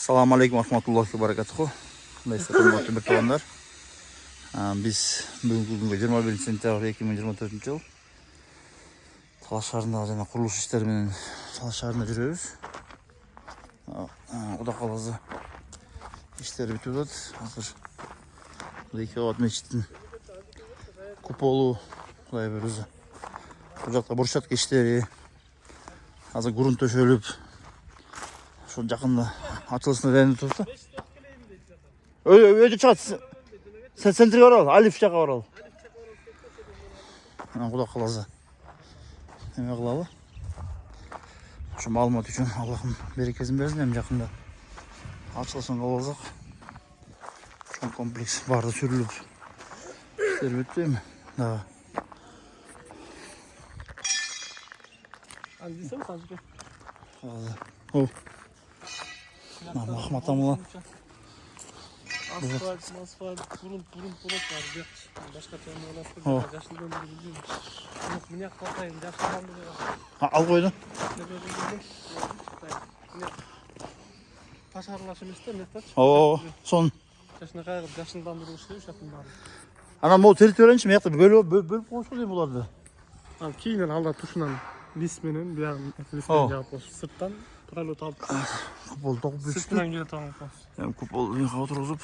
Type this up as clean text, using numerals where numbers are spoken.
Assalamu alaikum warahmatullahi wabarakatuh. Kundaysa qimmatli birto'g'onlar. Biz bugungi kunga 21-sentyabr 2024-yil Talaş şaharында жана курулуш иштери менен Talaş шаарында жүрөбүз. Кудай кааласа иштери бүтүп атат. Азыр 2 кабат мечиттин куполу кудай берүүсү. Бул жакта буршатка иштери азыр грунт төшөлүп, ошо жакында ачылышына дайын турду. Өйдө чыгат. Sen центрге барал, Алиф жака барал. Кудай кааласа эме кылалы. Ошо маалымат үчүн Аллахым берекесин берсин. Эми жакында ачылышын кылып алсак, чоң комплекс баары сүрүлүп иштер бүттү эми. Дагы Андисем сажке. О. Махмат амла. Асфальт, грунт бар. Башка тема олат. Жашылдан бери билбейм. Мына калкайын, жашылдан бери. Ал койду. Пашарлаш эмес да, мектеп. Сон. Жашына кайгы жашылдан бери иштеп жатам баары. Ана могу территорияны мекте бөлүп коюшу дейм буларды. Ал кийинен алда тушунан лист менен биян листен жаап сырттан пролет алып. Купол токуп бүкчү. Сыртынан келе турган. Купол отыргузуп